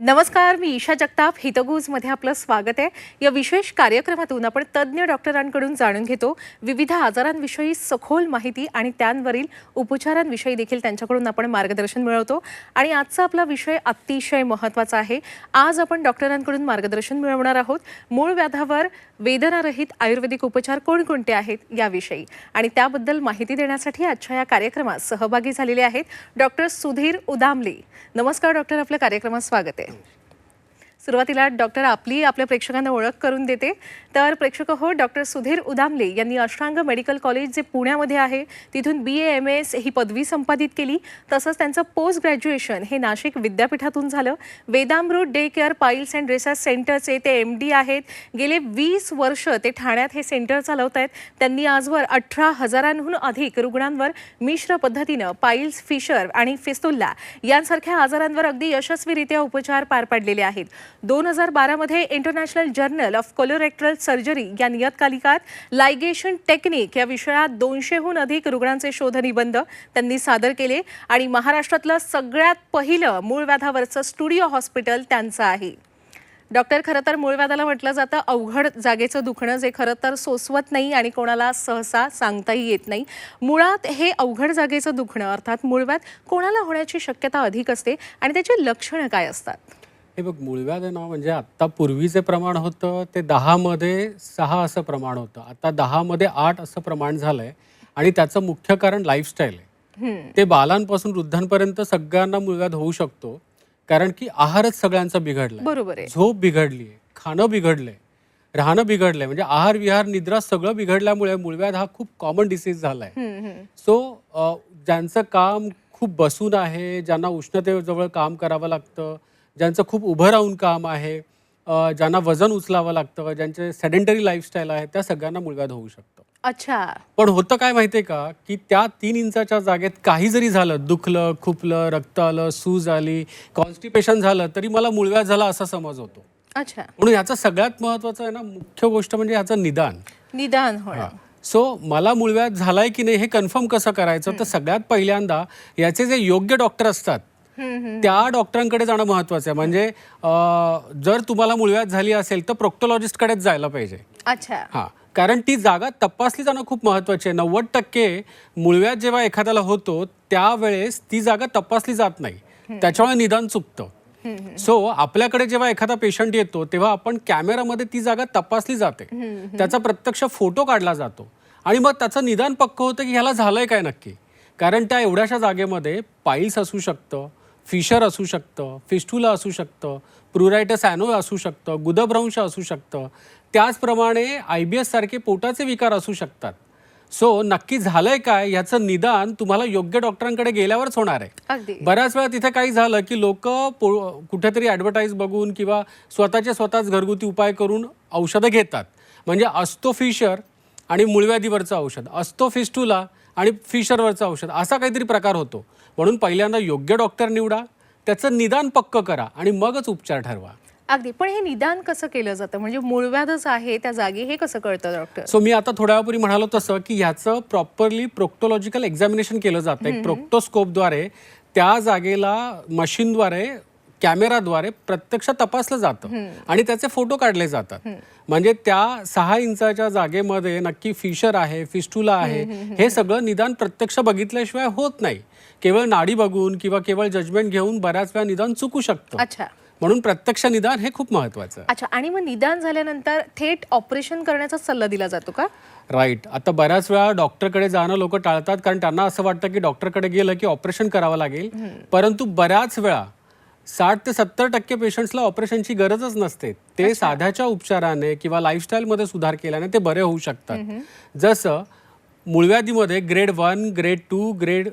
नमस्कार, मी ईशा जगताप. हितगुजमध्ये आपलं स्वागत आहे. या विशेष कार्यक्रमातून आपण तज्ज्ञ डॉक्टरांकडून जाणून घेतो विविध आजारांविषयी सखोल माहिती आणि त्यांवरील उपचारांविषयी देखील त्यांच्याकडून आपण मार्गदर्शन मिळवतो. आणि आजचा आपला विषय अतिशय महत्त्वाचा आहे. आज आपण डॉक्टरांकडून मार्गदर्शन मिळवणार आहोत मूळ व्याधावर वेदनारहित आयुर्वेदिक उपचार कोणकोणते आहेत याविषयी. आणि त्याबद्दल माहिती देण्यासाठी आजच्या या कार्यक्रमात सहभागी झालेले आहेत डॉक्टर सुधीर उदामले. नमस्कार डॉक्टर, आपल्या कार्यक्रमात स्वागत आहे. सुरुवातीला डॉक्टर आपल्या प्रेक्षकांना ओळख करून देते. तर प्रेक्षक हो, डॉक्टर सुधीर उदामले यांनी अष्टांग मेडिकल कॉलेज जे पुण्यामध्ये आहे तिथून BA MS ही पदवी संपादित केली. तसंच त्यांचं पोस्ट ग्रॅज्युएशन हे नाशिक विद्यापीठातून झालं. Vedamrut day care piles and research सेंटरचे ते MD आहेत. गेले 20 वर्ष ते ठाण्यात हे सेंटर चालवत आहेत. त्यांनी आजवर 18,000हून अधिक रुग्णांवर मिश्र पद्धतीनं पाईल्स, फिशर आणि फिस्टुला यांसारख्या आजारांवर अगदी यशस्वीरित्या उपचार पार पाडलेले आहेत. 2012 मध्ये international journal of colorectal surgery या नियतकालिकात लायगेशन टेक्निक या विषयात 200हून अधिक रुग्णांचे शोध निबंध त्यांनी सादर केले. आणि महाराष्ट्रातलं सगळ्यात पहिलं मूळ व्याधावरचं स्टुडिओ हॉस्पिटल त्यांचं आहे. डॉक्टर, खरं तर मूळ व्याधाला म्हटलं जातं अवघड जागेचं दुखणं, जे खरं तर सोसवत नाही आणि कोणाला सहसा सांगताही येत नाही. मुळात हे अवघड जागेचं दुखणं अर्थात मूळव्याध कोणाला होण्याची शक्यता अधिक असते आणि त्याची लक्षणं काय असतात? हे बघ, मूळव्याध आहे ना, म्हणजे आत्ता पूर्वीचे प्रमाण होतं ते 10 मध्ये 6 असं प्रमाण होतं. आता 10 मध्ये 8 असं प्रमाण झालंय. आणि त्याचं मुख्य कारण लाईफस्टाईल आहे. ते बालांपासून वृद्धांपर्यंत सगळ्यांना मूळव्याध होऊ शकतो, कारण की आहारच सगळ्यांचा बिघडलाय. बरोबर आहे. झोप बिघडली, खाणं बिघडलंय, राहणं बिघडलंय, म्हणजे आहार विहार निद्रा सगळं बिघडल्यामुळे मूळव्याध हा खूप कॉमन डिसीज झालाय. सो ज्यांचं काम खूप बसून आहे, ज्यांना उष्णतेजवळ काम करावं लागतं, ज्यांचं खूप उभं राहून काम आहे, ज्यांना वजन उचलावं लागतं, ज्यांचे सेडेंटरी लाईफस्टाईल आहे, त्या सगळ्यांना मूळव्याध होऊ शकतं. अच्छा. पण होतं काय माहितीये का, की त्या 3 इंचाच्या जागेत काही जरी झालं, दुखलं, खुपलं, रक्त आलं, सूज आली, कॉन्स्टिपेशन झालं, तरी मला मूळव्याध झाला असा समज होतो. अच्छा. म्हणून ह्याचं सगळ्यात महत्वाचं आहे ना, मुख्य गोष्ट म्हणजे ह्याचं निदान होणं. सो मला मूळव्याध झालाय की नाही हे कन्फर्म कसं करायचं, तर सगळ्यात पहिल्यांदा याचे जे योग्य डॉक्टर असतात त्या डॉक्टरांकडे जाणं महत्वाचं आहे. म्हणजे जर तुम्हाला मूळव्याध झाली असेल तर प्रोक्टोलॉजिस्टकडेच जायला पाहिजे. अच्छा. कारण ती जागा तपासली जाणं खूप महत्वाची आहे. 90% मूळव्याध जेव्हा एखाद्याला होतो त्यावेळेस ती जागा तपासली जात नाही, त्याच्यामुळे निदान चुकतं. सो आपल्याकडे जेव्हा एखादा पेशंट येतो तेव्हा आपण कॅमेरामध्ये ती जागा तपासली जाते, त्याचा प्रत्यक्ष फोटो काढला जातो आणि मग त्याचं निदान पक्क होतं की ह्याला झालंय काय नक्की. कारण त्या एवढ्याशा जागेमध्ये पाईल्स असू शकतं, फिशर असू शकतं, फिस्टुला असू शकतं, प्रुरायटस ॲनो असू शकतं, गुदभ्रंश असू शकतं, त्याचप्रमाणे IBS सारखे पोटाचे विकार असू शकतात. सो नक्की झालंय काय ह्याचं निदान तुम्हाला योग्य डॉक्टरांकडे गेल्यावरच होणार आहे. बऱ्याच वेळा तिथे काही झालं की लोक कुठेतरी ॲडव्हर्टाईज बघून किंवा स्वतःच घरगुती उपाय करून औषधं घेतात. म्हणजे असतो फिशर आणि मूळव्याधीवरचं औषध, असतो फिस्टुला आणि फिशरवरचं औषध, असा काहीतरी प्रकार होतो. म्हणून पहिल्यांदा योग्य डॉक्टर निवडा, त्याचं निदान पक्क करा आणि मगच उपचार ठरवा. अगदी. पण हे निदान कसं केलं जातं, म्हणजे मूळव्याधच आहे त्या जागी, हे कसं कळतं डॉक्टर? सो मी आता थोड्या वेळापूर्वी म्हणालो तसं की ह्याचं प्रॉपरली प्रोक्टोलॉजिकल एक्झामिनेशन केलं जातं. एक प्रोक्टोस्कोपद्वारे त्या जागेला मशीनद्वारे, कॅमेराद्वारे प्रत्यक्ष तपासलं जातं आणि त्याचे फोटो काढले जातात. म्हणजे त्या 6 इंचाच्या जागेमध्ये नक्की फिशर आहे, फिस्टुला आहे, हे सगळं निदान प्रत्यक्ष बघितल्याशिवाय होत नाही. केवळ नाडी बघून किंवा केवळ जजमेंट घेऊन बऱ्याच वेळा निदान चुकू शकतं. अच्छा. म्हणून प्रत्यक्ष निदान हे खूप महत्वाचं आहे. अच्छा. आणि मग निदान झाल्यानंतर थेट ऑपरेशन करण्याचा सल्ला दिला जातो का? राईट. आता बऱ्याच वेळा डॉक्टरकडे जाणं लोक टाळतात, कारण त्यांना असं वाटतं की डॉक्टरकडे गेलं की ऑपरेशन करावं लागेल. परंतु बऱ्याच वेळा 60 ते 70% पेशंट्सला ऑपरेशनची गरजच नसते. ते साध्याच्या उपचाराने किंवा लाईफस्टाईलमध्ये सुधार केल्याने ते बरे होऊ शकतात. जसं मूळव्याधीमध्ये ग्रेड 1, ग्रेड 2, ग्रेड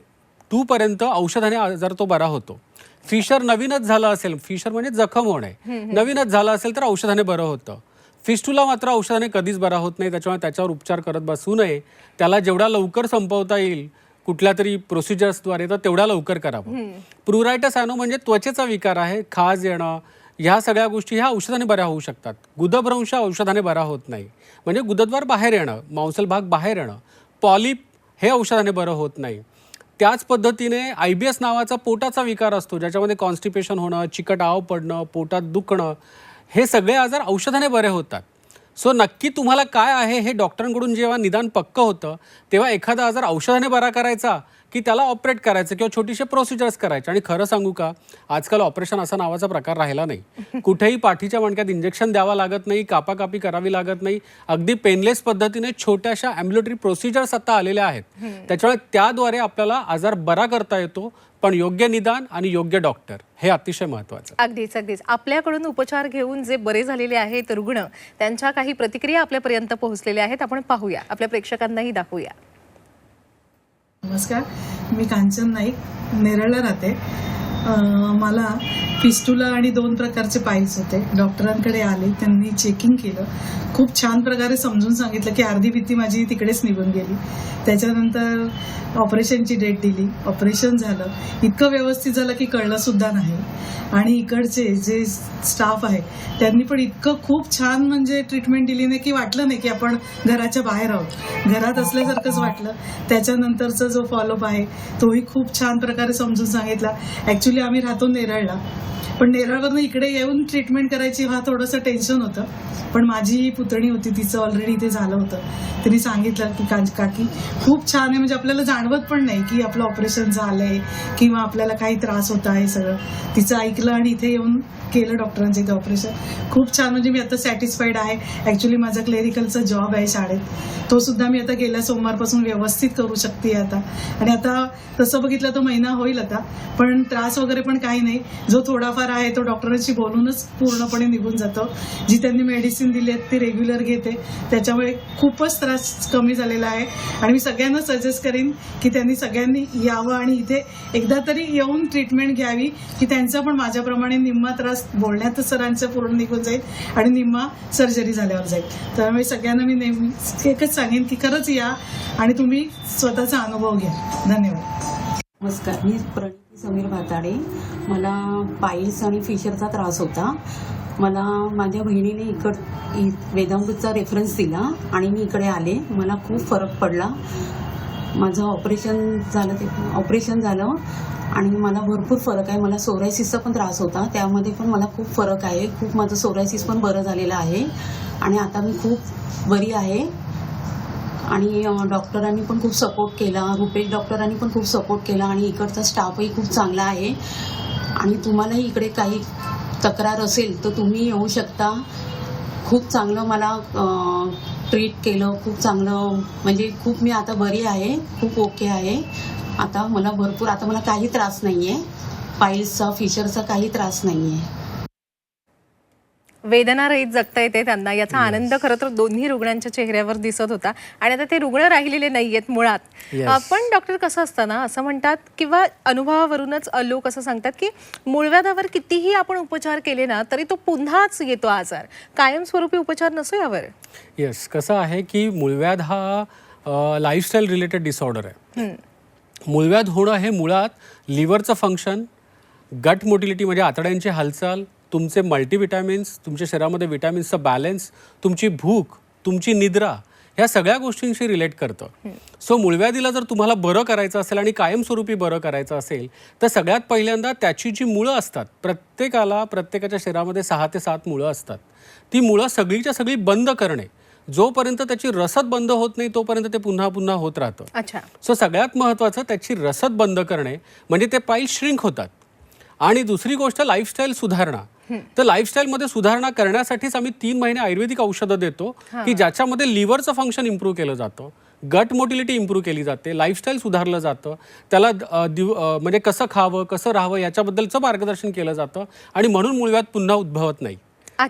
2 पर्यंत औषधाने आजार तो बरा होतो. फिशर नवीनच झालं असेल, फिशर म्हणजे जखम होणे, नवीनच झालं असेल तर औषधाने बरं होतं. फिस्टुला मात्र औषधाने कधीच बरा होत नाही, त्याच्यामुळे त्याच्यावर उपचार करत बसू नये. त्याला जेवढा लवकर संपवता येईल कुठल्या तरी प्रोसिजर्सद्वारे तर तेवढ्या लवकर करावं. प्रुरायटस ॲनो म्हणजे त्वचेचा विकार आहे, खाज येणं, ह्या सगळ्या गोष्टी ह्या औषधाने बऱ्या होऊ शकतात. गुदभ्रंश औषधाने बरा होत नाही, म्हणजे गुदद्वार बाहेर येणं, मांसल भाग बाहेर येणं. पॉलिप हे औषधाने बरं होत नाही. त्याच पद्धतीने IBS नावाचा पोटाचा विकार असतो, ज्याच्यामध्ये कॉन्स्टिपेशन होणं, चिकट आव पडणं, पोटात दुखणं, हे सगळे आजार औषधाने बरे होतात. सो नक्की तुम्हाला काय आहे हे डॉक्टरांकडून जेव्हा निदान पक्कं होतं, तेव्हा एखादा आजार औषधाने बरा करायचा की त्याला ऑपरेट करायचं किंवा छोटीशी प्रोसिजर्स करायचे. आणि खरं सांगू का, आजकाल ऑपरेशन असा नावाचा प्रकार राहिला नाही. कुठेही पाठीच्या मणक्यात इंजेक्शन द्यावं लागत नाही, कापाकापी करावी लागत नाही. अगदी पेनलेस पद्धतीने छोट्याशा ॲम्ब्युलेटरी प्रोसिजर्स आता आलेल्या आहेत. त्याच्यामुळे त्याद्वारे आपल्याला आजार बरा करता येतो, पण योग्य निदान आणि योग्य डॉक्टर हे अतिशय महत्त्वाचं. अगदीच अगदीच. आपल्याकडून उपचार घेऊन जे बरे झालेले आहेत रुग्ण, त्यांच्या काही प्रतिक्रिया आपल्यापर्यंत पोहोचलेल्या आहेत. आपण पाहूया, आपल्या प्रेक्षकांनाही दाखवूया. नमस्कार, मी कांचन नाईक, नेरळला राहते. मला फिस्टुला आणि 2 प्रकारचे पाईल्स होते. डॉक्टरांकडे आले, त्यांनी चेकिंग केलं, खूप छान प्रकारे समजून सांगितलं की अर्धी भीती माझी तिकडेच निघून गेली. त्याच्यानंतर ऑपरेशनची डेट दिली, ऑपरेशन झालं. इतकं व्यवस्थित झालं की कळलं सुद्धा नाही. आणि इकडचे जे स्टाफ आहे त्यांनी पण इतकं खूप छान म्हणजे ट्रीटमेंट दिली नाही की वाटलं नाही की आपण घराच्या बाहेर आहोत, घरात असल्यासारखंच वाटलं. त्याच्यानंतरचा जो फॉलोअप आहे तोही खूप छान प्रकारे समजून सांगितला. ॲक्च्युली आम्ही राहतो नेरळला, पण नेरळवरनं इकडे येऊन ट्रीटमेंट करायची हा थोडंसं टेन्शन होतं. पण माझी पुतणी होती, तिचं ऑलरेडी इथे झालं होतं. तिने सांगितलं की काकी खूप छान आहे, म्हणजे आपल्याला जाणवत पण नाही की आपलं ऑपरेशन झालंय किंवा आपल्याला काही त्रास होता आहे. सगळं तिचं ऐकलं आणि इथे येऊन केलं डॉक्टरांचं इथे ऑपरेशन. खूप छान, म्हणजे मी आता सॅटिस्फाईड आहे. ॲक्च्युली माझा क्लेरिकलचा जॉब आहे शाळेत, तो सुद्धा मी आता गेल्या सोमवारपासून व्यवस्थित करू शकते आता. आणि आता तसं बघितलं तर महिना होईल आता, पण त्रास वगैरे पण काही नाही. जो थोडाफार आहे तो डॉक्टरांशी बोलूनच पूर्णपणे निघून जातो. जी त्यांनी मेडिसिन दिली आहेत ती रेग्युलर घेते, त्याच्यामुळे खूपच त्रास कमी झालेला आहे. आणि मी सगळ्यांना सजेस्ट करीन की त्यांनी सगळ्यांनी यावं आणि इथे एकदा तरी येऊन ट्रीटमेंट घ्यावी, की त्यांचा पण माझ्याप्रमाणे निम्मा त्रास बोलण्यातच सरांचं पूर्ण निघून जाईल आणि निम्मा सर्जरी झाल्यावर जाईल. त्यामुळे सगळ्यांना मी नेहमी एकच सांगेन की खरंच या आणि तुम्ही स्वतःचा अनुभव घ्या. धन्यवाद. नमस्कार, मी प्रणिती समीर भाताडे. मला पाईल्स आणि फिशरचा त्रास होता. मला माझ्या बहिणीने वेदांबूचा रेफरन्स दिला आणि मी इकडे आले. मला खूप फरक पडला. माझं ऑपरेशन झालं आणि मला भरपूर फरक आहे. मला सोरायसिसचा पण त्रास होता, त्यामध्ये पण मला खूप फरक आहे. खूप माझं सोरायसिस पण बरं झालेलं आहे आणि आता मी खूप बरी आहे. आणि डॉक्टरांनी पण खूप सपोर्ट केला, रुपेश डॉक्टरांनी पण खूप सपोर्ट केला आणि इकडचा स्टाफही खूप चांगला आहे. आणि तुम्हालाही इकडे काही तक्रार असेल तर तुम्ही येऊ शकता. खूप चांगलं मला ट्रीट केलं, खूप चांगलं, म्हणजे खूप मी आता बरी आहे, खूप ओके आहे. आता मला काही त्रास नाही आहे. पाईल्सचा, फिशरचा काही त्रास नाही आहे. वेदना रहित जगता येते त्यांना, याचा आनंद खरं तर दोन्ही रुग्णांच्या चेहऱ्यावर दिसत होता. आणि आता ते रुग्ण राहिलेले नाहीयेत मुळात. पण डॉक्टर कसं असतं ना, असं म्हणतात किंवा अनुभवावरूनच लोक असं सांगतात की मूळव्याधावर कितीही आपण उपचार केले ना तरी तो पुन्हाच येतो आजार, कायमस्वरूपी उपचार नसो यावर. येस, कसं आहे की मूळव्याध हा लाईफस्टाईल रिलेटेड डिसऑर्डर आहे. मूळव्याध होणं हे मुळात लिव्हरचं फंक्शन, गट मोटिलिटी म्हणजे आतड्यांची हालचाल, तुमचे मल्टीविटॅमिन्स, तुमच्या शरीरामध्ये विटॅमिन्सचं बॅलन्स, तुमची भूक, तुमची निद्रा, ह्या सगळ्या गोष्टींशी रिलेट करतं. सो मूळव्याधीला जर तुम्हाला बरं करायचं असेल आणि कायमस्वरूपी बरं करायचं असेल तर सगळ्यात पहिल्यांदा त्याची जी मुळं असतात, प्रत्येकाच्या शरीरामध्ये 6 ते 7 मुळं असतात. ती मुळं सगळीच्या सगळी बंद करणे. जोपर्यंत त्याची रसद बंद होत नाही तोपर्यंत ते पुन्हा पुन्हा होत राहतं. अच्छा. सो सगळ्यात महत्त्वाचं त्याची रसद बंद करणे, म्हणजे ते पाईल श्रिंक होतात. आणि दुसरी गोष्ट लाईफस्टाईल सुधारणा. तर लाईफस्टाईलमध्ये सुधारणा करण्यासाठीच आम्ही 3 महिने आयुर्वेदिक औषधं देतो की ज्याच्यामध्ये लिव्हरचं फंक्शन इम्प्रूव्ह केलं जातं, गट मोटिलिटी इम्प्रूव्ह केली जाते, लाईफस्टाईल सुधारलं जातं, त्याला म्हणजे कसं खावं, कसं राहावं याच्याबद्दलचं मार्गदर्शन केलं जातं आणि म्हणून मूळव्याध पुन्हा उद्भवत नाही.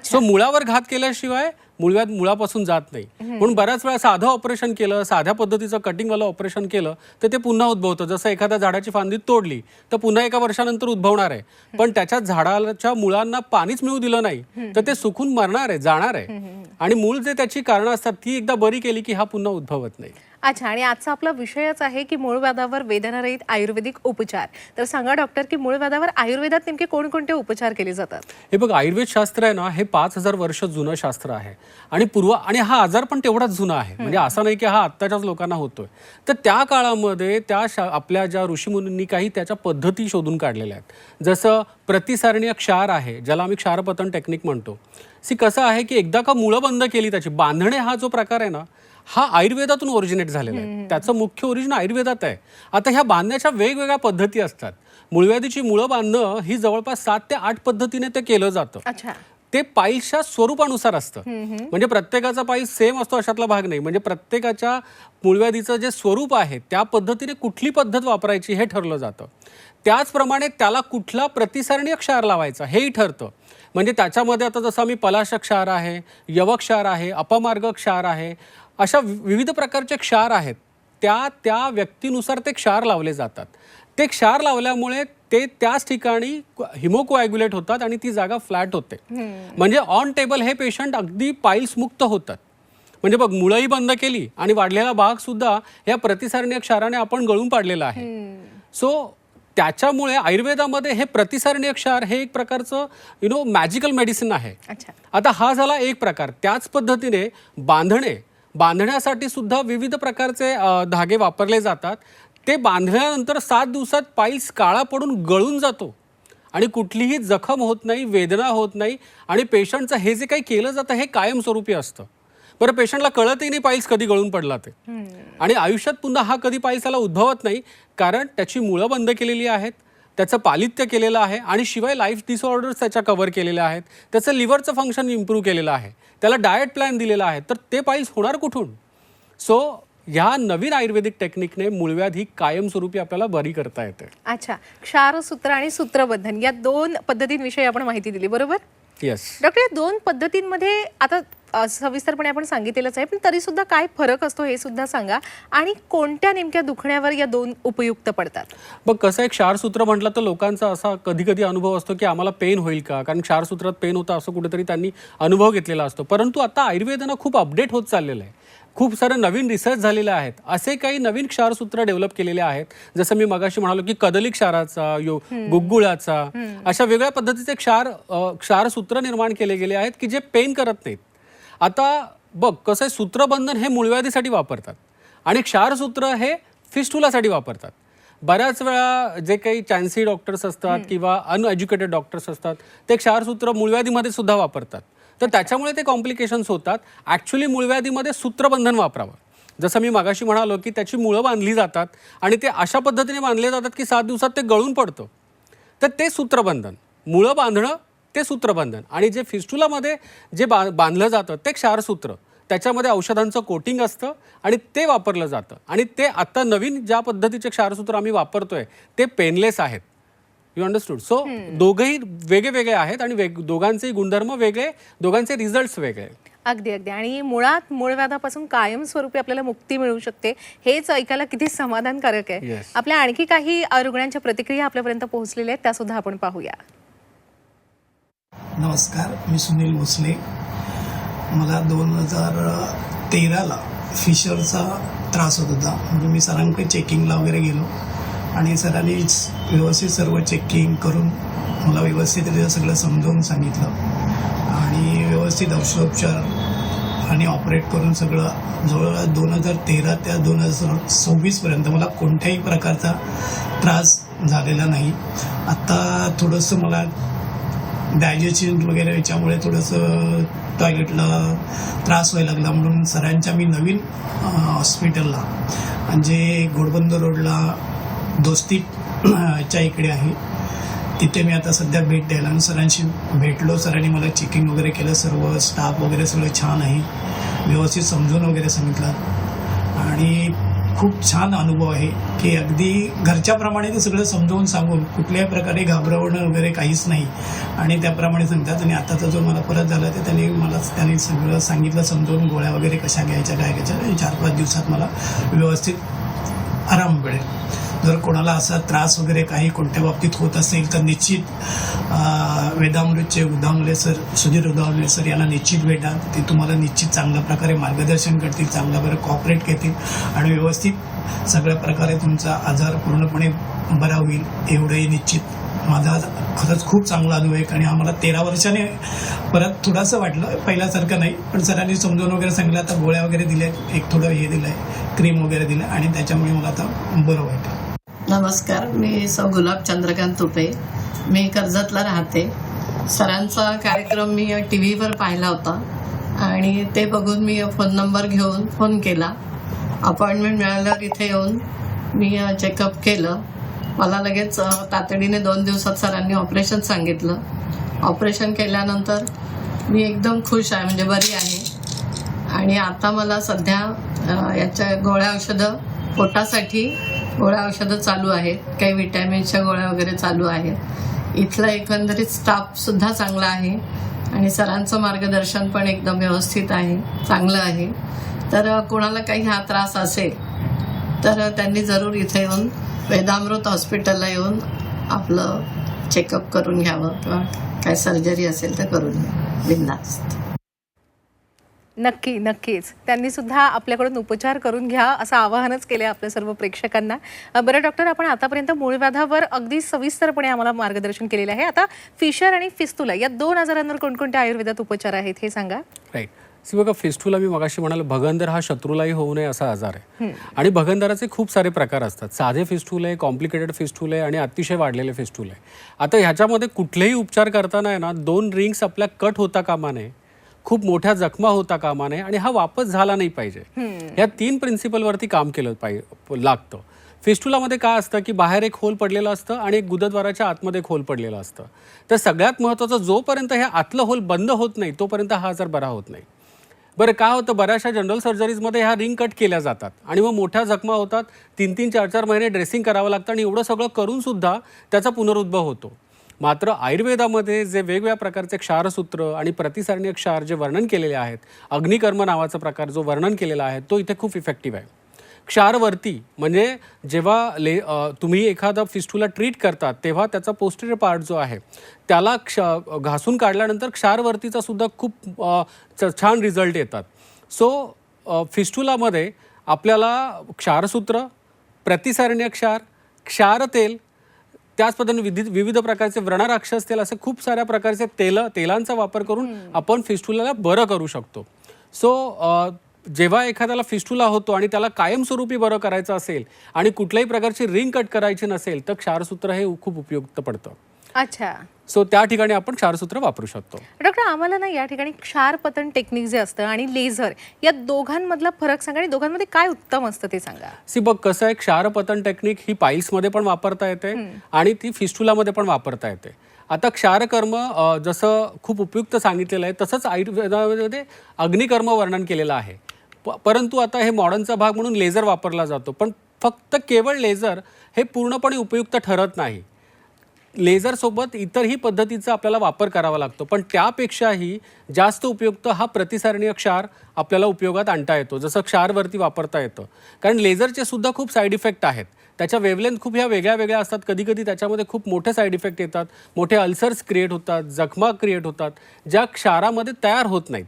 सो मुळावर घात केल्याशिवाय मूळव्याध मुळापासून जात नाही. म्हणून बऱ्याच वेळा साधं ऑपरेशन केलं, साध्या पद्धतीचं कटिंगवालं ऑपरेशन केलं तर ते पुन्हा उद्भवतं. जसं एखाद्या झाडाची फांदी तोडली तर पुन्हा एका वर्षानंतर उद्भवणार आहे, पण त्याच्या झाडाच्या मुळांना पाणीच मिळू दिलं नाही तर ते सुकून मरणार आहे, जाणार आहे. आणि मूळ जे त्याची कारणं असतात ती एकदा बरी केली की हा पुन्हा उद्भवत नाही. अच्छा, आणि आजचा आपला विषयच आहे की मूळव्याधावर वेदनारहित आयुर्वेदिक उपचार. तर सांगा डॉक्टर की मूळव्याधावर आयुर्वेदात नेमके कोणकोणते उपचार केले जातात? हे बघ, आयुर्वेद शास्त्र आहे ना, हे 5000 वर्ष जुनं शास्त्र आहे आणि हा आजार पण तेवढाच जुना आहे. म्हणजे असं नाही की हा आत्ताच्याच लोकांना होतोय. तर त्या काळामध्ये आपल्या ज्या ऋषीमुनींनी काही त्याच्या पद्धती शोधून काढलेल्या आहेत. जसं प्रतिसारणीय क्षार आहे, ज्याला आम्ही क्षारपतन टेक्निक म्हणतो. कसं आहे की एकदा का मुळं बंद केली त्याची, बांधणे हा जो प्रकार आहे ना, हा आयुर्वेदातून ओरिजिनेट झालेला आहे. त्याचं मुख्य ओरिजिन आयुर्वेदात आहे. आता ह्या बांधण्याच्या वेगवेगळ्या पद्धती असतात. मूळव्याधीची मुळं बांधणं ही जवळपास 7 ते 8 पद्धतीने ते केलं जातं. अच्छा. ते पाईल्सच्या स्वरूपानुसार असतं. म्हणजे प्रत्येकाचा पाईल्स सेम असतो अशातला भाग नाही. म्हणजे प्रत्येकाच्या मूळव्याधीचं जे स्वरूप आहे त्या पद्धतीने कुठली पद्धत वापरायची हे ठरलं जातं. त्याचप्रमाणे त्याला कुठला प्रतिसारणीय क्षार लावायचा हेही ठरतं. म्हणजे त्याच्यामध्ये आता जसं आम्ही पलाश क्षार आहे, यवक्षार आहे, अपमार्ग क्षार आहे, अशा विविध प्रकारचे क्षार आहेत. त्या व्यक्तीनुसार ते क्षार लावले जातात. ते क्षार लावल्यामुळे ते त्याच ठिकाणी हिमोकोॲग्युलेट होतात आणि ती जागा फ्लॅट होते. म्हणजे ऑन टेबल हे पेशंट अगदी पाईल्स मुक्त होतात. म्हणजे बघ, मुळंही बंद केली आणि वाढलेला भाग सुद्धा या प्रतिसारणीय क्षाराने आपण गळून पाडलेला आहे. सो त्याच्यामुळे आयुर्वेदामध्ये हे प्रतिसारणीय क्षार हे एक प्रकारचं मॅजिकल मेडिसिन आहे. आता हा झाला एक प्रकार. त्याच पद्धतीने बांधण्यासाठी सुद्धा विविध प्रकारचे धागे वापरले जातात. ते बांधल्यानंतर 7 दिवसात पाईल्स काळा पडून गळून जातो आणि कुठलीही जखम होत नाही, वेदना होत नाही आणि पेशंटचं हे जे काही केलं जातं हे कायमस्वरूपी असतं. बरं, पेशंटला कळतही नाही पाईल्स कधी गळून पडला ते. आणि आयुष्यात पुन्हा हा कधी पाईल्साला उद्भवत नाही, कारण त्याची मुळं बंद केलेली आहेत, त्याचं पालित्य केलेलं आहे आणि शिवाय लाईफ डिसऑर्डर्स त्याच्या कव्हर केलेल्या आहेत, त्याचं लिव्हरचं फंक्शन इम्प्रूव्ह केलेलं आहे, त्याला डाएट प्लॅन दिलेला आहे. तर ते पाईल्स होणार कुठून? सो ह्या नवीन आयुर्वेदिक टेक्निकने मूळव्याधी कायमस्वरूपी आपल्याला बरी करता येते. अच्छा, क्षारसूत्र आणि सूत्रबंधन या 2 पद्धतींविषयी आपण माहिती दिली, बरोबर? येस डॉक्टर, या 2 पद्धतींमध्ये आता सविस्तरपणे आपण सांगितलेलंच आहे, पण तरी सुद्धा काय फरक असतो हे सुद्धा सांगा. आणि कोणत्या नेमक्या दुखण्यावर या 2 उपयुक्त पडतात? बघ, कसं आहे, क्षारसूत्र म्हटलं तर लोकांचा असा कधी कधी अनुभव असतो की आम्हाला पेन होईल का, कारण क्षारसूत्रात पेन होतं असं कुठेतरी त्यांनी अनुभव घेतलेला असतो. परंतु आता आयुर्वेदानं खूप अपडेट होत चाललेलं आहे. खूप सारे नवीन रिसर्च झालेले आहेत. असे काही नवीन क्षारसूत्र डेव्हलप केलेले आहेत. जसं मी मगाशी म्हणालो की कदली क्षाराचा, गुग्गुळाचा, अशा वेगळ्या पद्धतीचे क्षारसूत्र निर्माण केले गेले आहेत की जे पेन करत नाहीत. आता बघ, कसं आहे, सूत्रबंधन हे मूळव्याधीसाठी वापरतात आणि क्षारसूत्र हे फिस्टुलासाठी वापरतात. बऱ्याच वेळा जे काही चान्सी डॉक्टर्स असतात किंवा अनएज्युकेटेड डॉक्टर्स असतात ते क्षारसूत्र मूळव्याधीमध्ये सुद्धा वापरतात. तर त्याच्यामुळे ते कॉम्प्लिकेशन्स होतात. ॲक्च्युली मूळव्याधीमध्ये सूत्रबंधन वापरावं. जसं मी मगाशी म्हणालो की त्याची मुळं बांधली जातात आणि ते अशा पद्धतीने बांधले जातात की 7 दिवसात ते गळून पडतं. तर ते सूत्रबंधन, मुळं बांधणं ते सूत्रबंधन. आणि जे फिस्टुलामध्ये जे बांधलं जातं ते क्षारसूत्र, त्याच्यामध्ये औषधांचं कोटिंग असतं आणि ते वापरलं जातं. आणि ते आता नवीन ज्या पद्धतीचे क्षारसूत्र आम्ही वापरतोय ते पेनलेस आहेत. You understood? सो दोघंही वेगळे आहेत आणि दोघांचे गुणधर्म वेगळे, दोघांचे रिझल्ट्स वेगळे. अगदी अगदी. आणि मुळात मूळव्याधापासून कायमस्वरूपी आपल्याला मुक्ती मिळू शकते, हेच ऐकायला किती समाधानकारक आहे. आपल्या आणखी काही रुग्णांच्या प्रतिक्रिया आपल्यापर्यंत पोहोचलेल्या आहेत, त्या सुद्धा आपण पाहूया. नमस्कार, मी सुनील भोसले. मला 2013ला फिशरचा त्रास होत होता. म्हणजे मी सरांकडे चेकिंगला वगैरे गेलो आणि सरांनीच व्यवस्थित सर्व चेकिंग करून मला व्यवस्थितरित्या सगळं समजावून सांगितलं आणि व्यवस्थित औषधोपचार आणि ऑपरेट करून सगळं जवळपास 2013 ते 2026पर्यंत मला कोणत्याही प्रकारचा त्रास झालेला नाही. आत्ता थोडंसं मला डायजेशन वगैरे याच्यामुळे थोडंसं टॉयलेटला त्रास व्हायला लागला, म्हणून सरांच्या मी नवीन हॉस्पिटलला जे घोडबंदर रोडला दोस्तीच्या इकडे आहे तिथे मी आता सध्या भेट द्यायला आणि सरांशी भेटलो. सरांनी मला चेकिंग वगैरे केलं, सर्व स्टाफ वगैरे सगळं छान आहे, व्यवस्थित समजून वगैरे सांगितलं आणि खूप छान अनुभव आहे की अगदी घरच्याप्रमाणे ते सगळं समजावून सांगून कुठल्याही प्रकारे घाबरवणं वगैरे काहीच नाही आणि त्याप्रमाणे सांगतात. आणि आताचा जो मला परत झाला ते त्यांनी सगळं सांगितलं समजावून, गोळ्या वगैरे कशा घ्यायच्या काय घ्यायच्या, 4-5 दिवसात मला व्यवस्थित आराम मिळेल. जर कोणाला असा त्रास वगैरे काही कोणत्या बाबतीत होत असेल तर निश्चित वेदामृतचे उदामले सर, सुधीर उदामले सर यांना निश्चित भेटा. ते तुम्हाला निश्चित चांगल्या प्रकारे मार्गदर्शन करतील, चांगल्या प्रकारे कॉपरेट करतील आणि व्यवस्थित सगळ्या प्रकारे तुमचा आजार पूर्णपणे बरा होईल एवढंही निश्चित माझा खरंच खूप चांगला अनुभव आहे. आणि आम्हाला 13 वर्षाने परत थोडंसं वाटलं, पहिल्यासारखं नाही, पण सरांनी समजावून वगैरे सांगितलं. आता गोळ्या वगैरे दिल्या, एक थोडं हे दिलं आहे, क्रीम वगैरे दिलं आणि त्याच्यामुळे मला आता बरं वाटतं. नमस्कार, मी सौ गुलाब चंद्रकांत तुपे, मी कर्जतला राहते. सरांचा कार्यक्रम मी टी व्हीवर पाहिला होता आणि ते बघून मी फोन नंबर घेऊन फोन केला. अपॉइंटमेंट मिळाल्यावर इथे येऊन मी चेकअप केलं. मला लगेच तातडीने 2 दिवसात सरांनी ऑपरेशन सांगितलं. ऑपरेशन केल्यानंतर मी एकदम खुश आहे, म्हणजे बरी आहे. आणि आता मला सध्या याच्या गोळ्या औषधं, पोटासाठी गोळ्या औषधं चालू आहेत, काही विटॅमिनच्या गोळ्या वगैरे चालू आहेत. इथला एकंदरीत स्टाफसुद्धा चांगला आहे आणि सरांचं मार्गदर्शन पण एकदम व्यवस्थित आहे, चांगलं आहे. तर कोणाला काही हा त्रास असेल तर त्यांनी जरूर इथे येऊन वेदामृत हॉस्पिटलला येऊन आपलं चेकअप करून घ्यावं किंवा काय सर्जरी असेल तर करून घ्यावं बिनधास्त. नक्कीच त्यांनी सुद्धा आपल्याकडून उपचार करून घ्या असं आवाहनच केले आपल्या सर्व प्रेक्षकांना. बरं डॉक्टर, आपण आतापर्यंत मूळव्याधावर अगदी सविस्तरपणे आम्हाला मार्गदर्शन केलेलं आहे. आता फिशर आणि फिस्तुला या 2 आजारांवर कोणकोणत्या आयुर्वेदात उपचार आहेत हे सांगा. राईट. बघा, फिस्टुला मी मगाशी म्हणाल, भगंदर हा शत्रूलाही होऊ नये असा आजार आहे. आणि भगंदराचे खूप सारे प्रकार असतात. साधे फिस्टूल आहे, कॉम्प्लिकेटेड फिस्टूल आहे आणि अतिशय वाढलेले फिस्टूल आहे. आता ह्याच्यामध्ये कुठलेही उपचार करताना आहे ना, 2 रिंग्स आपल्या कट होता कामा नये, खूप मोठ्या जखमा होता कामा नये आणि हा वापस झाला नाही पाहिजे. ह्या 3 प्रिन्सिपलवरती काम केलं लागतं. फिस्टुलामध्ये काय असतं की बाहेर एक होल पडलेलं असतं आणि एक गुदद्वाराच्या आतमध्ये एक होल पडलेलं असतं. तर सगळ्यात महत्त्वाचं, जोपर्यंत हे आतलं होल बंद होत नाही तोपर्यंत हा आजार बरा होत नाही. बरं, काय होतं, बऱ्याचशा जनरल सर्जरीजमध्ये ह्या रिंग कट केल्या जातात आणि मग मोठ्या जखमा होतात. 3-3, 4-4 महिने ड्रेसिंग करावं लागतं आणि एवढं सगळं करूनसुद्धा त्याचा पुनरुद्भव होतो. मात्र आयुर्वेदामध्ये जे वेगवेगळ्या प्रकारचे क्षारसूत्र आणि प्रतिसारणीय क्षार जे वर्णन केलेले आहेत, अग्निकर्म नावाचा प्रकार जो वर्णन केलेला आहे तो इथे खूप इफेक्टिव्ह आहे. क्षारवर्ती म्हणजे जेव्हा तुम्ही एखादा फिस्टुला ट्रीट करतात तेव्हा त्याचा पोस्टेरियर पार्ट जो आहे त्याला घासून काढल्यानंतर क्षारवर्तीचा सुद्धा खूप छान रिझल्ट येतात. सो फिस्टुलामध्ये आपल्याला क्षारसूत्र, प्रतिसारणीय क्षार, क्षारतेल, त्याच पद्धतीने विविध प्रकारचे व्रणराक्षस तेल, असे खूप साऱ्या प्रकारचे तेलांचा वापर करून आपण फिस्टुलाला बरं करू शकतो. सो जेव्हा एखाद्याला फिस्टुला होतो आणि त्याला कायमस्वरूपी बरं करायचं असेल आणि कुठल्याही प्रकारची रिंग कट करायची नसेल तर क्षारसूत्र हे खूप उपयुक्त पडतं. अच्छा. सो त्या ठिकाणी आपण क्षारसूत्र वापरू शकतो. डॉक्टर, आम्हाला ना या ठिकाणी क्षारपतन टेक्निक जे असतं आणि लेझर, या दोघांमधला फरक सांगा आणि दोघांमध्ये काय उत्तम असतं ते सांगा. बघ, कसं आहे, क्षारपतन टेक्निक ही पाईल्समध्ये पण वापरता येते आणि ती फिस्टुलामध्ये पण वापरता येते. आता क्षारकर्म जसं खूप उपयुक्त सांगितलेलं आहे तसंच आयुर्वेदामध्ये अग्निकर्म वर्णन केलेलं आहे. परंतु आता हे मॉडर्नचा भाग म्हणून लेझर वापरला जातो, पण फक्त केवळ लेझर हे पूर्णपणे उपयुक्त ठरत नाही. लेझरसोबत इतरही पद्धतीचा आपल्याला वापर करावा लागतो, पण त्यापेक्षाही जास्त उपयुक्त हा प्रतिसारणीय क्षार आपल्याला उपयोगात आणता येतो, जसं क्षारवरती वापरता येतं. कारण लेझरचे सुद्धा खूप साईड इफेक्ट आहेत. त्याच्या वेवलेंथ खूप ह्या वेगळ्या वेगळ्या असतात. कधी कधी त्याच्यामध्ये खूप मोठे साईड इफेक्ट येतात, मोठे अल्सर्स क्रिएट होतात, जखमा क्रिएट होतात, ज्या क्षारामध्ये तयार होत नाहीत.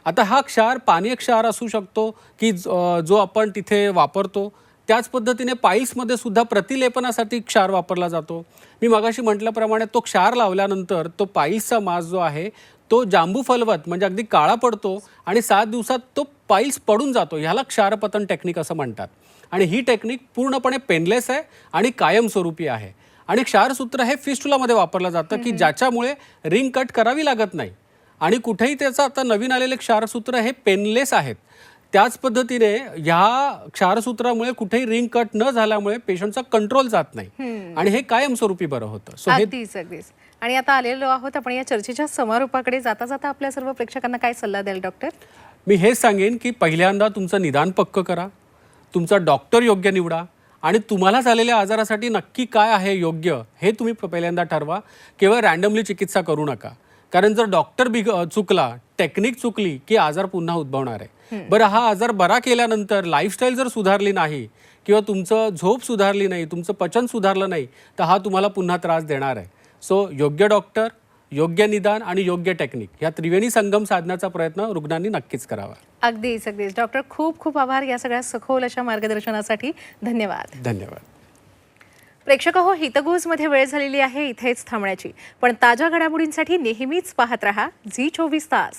आता हा क्षार पानीय क्षार असू शकतो की जो आपण तिथे वापरतो. त्याच पद्धतीने पाईल्समध्ये सुद्धा प्रतिलेपनासाठी क्षार वापरला जातो. मी मगाशी म्हटल्याप्रमाणे तो क्षार लावल्यानंतर तो पाईल्सचा मास जो आहे तो जांबू फलवत म्हणजे अगदी काळा पडतो आणि 7 दिवसात तो पाईल्स पडून जातो. ह्याला क्षारपतन टेक्निक असं म्हणतात. आणि ही टेक्निक पूर्णपणे पेनलेस आहे आणि कायमस्वरूपी आहे. आणि क्षारसूत्र हे फिस्टुलामध्ये वापरलं जातं की ज्याच्यामुळे रिंग कट करावी लागत नाही. आणि कुठेही त्याचं आता नवीन आलेले क्षारसूत्र हे पेनलेस आहेत. त्याच पद्धतीने ह्या क्षारसूत्रामुळे कुठेही रिंग कट न झाल्यामुळे पेशंटचा कंट्रोल जात नाही आणि हे कायमस्वरूपी बरं होतं. सो हे अगदीच. आणि आता आलेलो आहोत आपण या चर्चेच्या समारोपाकडे. जाता जाता आपल्या सर्व प्रेक्षकांना काय सल्ला द्याल डॉक्टर? मी हेच सांगेन की पहिल्यांदा तुमचं निदान पक्क करा, तुमचा डॉक्टर योग्य निवडा आणि तुम्हाला झालेल्या आजारासाठी नक्की काय आहे योग्य हे तुम्ही पहिल्यांदा ठरवा. केवळ रँडमली चिकित्सा करू नका, कारण जर डॉक्टर चुकला, टेक्निक चुकली की आजार पुन्हा उद्भवणार आहे. बरं, हा आजार बरा केल्यानंतर लाईफस्टाईल जर सुधारली नाही किंवा तुमचं झोप सुधारली नाही, तुमचं पचन सुधारलं नाही, तर हा तुम्हाला पुन्हा त्रास देणार आहे. सो योग्य डॉक्टर, योग्य निदान आणि योग्य टेक्निक या त्रिवेणी संगम साधण्याचा प्रयत्न रुग्णांनी नक्कीच करावा. अगदीच डॉक्टर, खूप खूप आभार या सगळ्या सखोल अशा मार्गदर्शनासाठी. धन्यवाद. धन्यवाद. प्रेक्षक हो, हितगुजमध्ये वेळ झालेली आहे इथेच थांबण्याची. पण ताज्या घडामोडींसाठी नेहमीच पाहत रहा झी 24 तास.